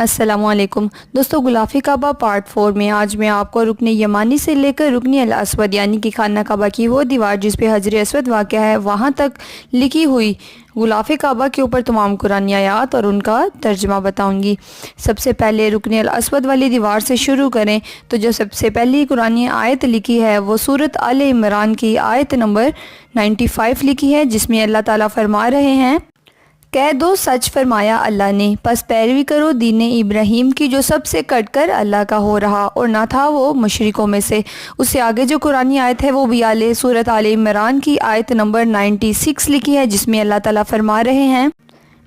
السلام علیکم دوستو، غلاف کعبہ پارٹ 4 میں آج میں آپ کو رکن یمانی سے لے کر رکن الاسود یعنی کہ خانہ کعبہ کی وہ دیوار جس پہ حجر اسود واقع ہے وہاں تک لکھی ہوئی غلاف کعبہ کے اوپر تمام قرآنی آیات اور ان کا ترجمہ بتاؤں گی۔ سب سے پہلے رکن الاسود والی دیوار سے شروع کریں تو جو سب سے پہلی قرآنی آیت لکھی ہے وہ سورۃ آل عمران کی آیت نمبر 95 لکھی ہے، جس میں اللہ تعالیٰ فرما رہے ہیں، کہہ دو سچ فرمایا اللہ نے، پس پیروی کرو دین ابراہیم کی جو سب سے کٹ کر اللہ کا ہو رہا اور نہ تھا وہ مشرکوں میں سے۔ اس سے آگے جو قرآنی آیت ہے وہ بھی سورۃ آل عمران کی آیت نمبر 96 لکھی ہے، جس میں اللہ تعالیٰ فرما رہے ہیں،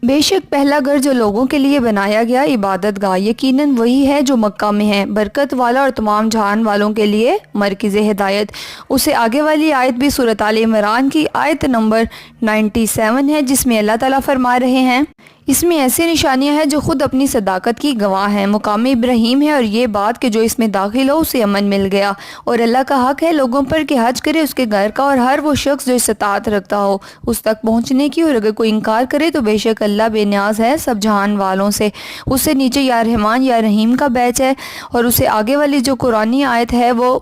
بے شک پہلا گھر جو لوگوں کے لیے بنایا گیا عبادت گاہ یقیناً وہی ہے جو مکہ میں ہے، برکت والا اور تمام جہان والوں کے لیے مرکز ہدایت۔ اس سے آگے والی آیت بھی سورۃ آل عمران کی آیت نمبر 97 ہے، جس میں اللہ تعالیٰ فرما رہے ہیں، اس میں ایسی نشانیاں ہیں جو خود اپنی صداقت کی گواہ ہیں، مقام ابراہیم ہے اور یہ بات کہ جو اس میں داخل ہو اسے امن مل گیا، اور اللہ کا حق ہے لوگوں پر کہ حج کرے اس کے گھر کا اور ہر وہ شخص جو استطاعت رکھتا ہو اس تک پہنچنے کی، اور اگر کوئی انکار کرے تو بے شک اللہ بے نیاز ہے سب جہان والوں سے۔ اس سے نیچے یا رحمان یا رحیم کا بیچ ہے، اور اس سے آگے والی جو قرآنی آیت ہے وہ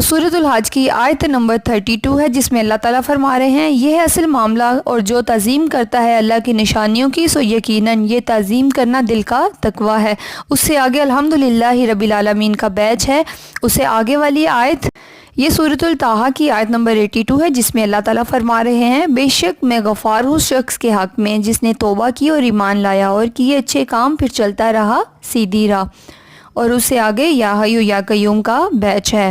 سورۃ الحج کی آیت نمبر 32 ہے، جس میں اللہ تعالیٰ فرما رہے ہیں، یہ ہے اصل معاملہ، اور جو تعظیم کرتا ہے اللہ کی نشانیوں کی سو یقیناً یہ تعظیم کرنا دل کا تقویٰ ہے۔ اس سے آگے الحمدللہ رب العالمین کا بیچ ہے۔ اس سے آگے والی آیت یہ سورۃ الطٰہٰ کی آیت نمبر 82 ہے، جس میں اللہ تعالیٰ فرما رہے ہیں، بے شک میں غفار ہوں اس شخص کے حق میں جس نے توبہ کی اور ایمان لایا اور کیے اچھے کام پھر چلتا رہا سیدھی راہ۔ اور اس سے آگے یا حیّ یا قیوم کا بیچ ہے۔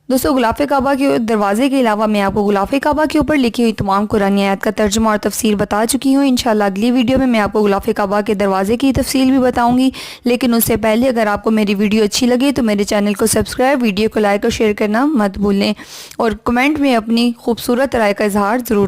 دوستو، غلاف کعبہ کے دروازے کے علاوہ میں آپ کو غلاف کعبہ کے اوپر لکھی ہوئی تمام قرآنی آیات کا ترجمہ اور تفسیر بتا چکی ہوں۔ انشاءاللہ اگلی ویڈیو میں آپ کو غلاف کعبہ کے دروازے کی تفصیل بھی بتاؤں گی، لیکن اس سے پہلے اگر آپ کو میری ویڈیو اچھی لگے تو میرے چینل کو سبسکرائب، ویڈیو کو لائک اور شیئر کرنا مت بھولیں، اور کمنٹ میں اپنی خوبصورت رائے کا اظہار ضرور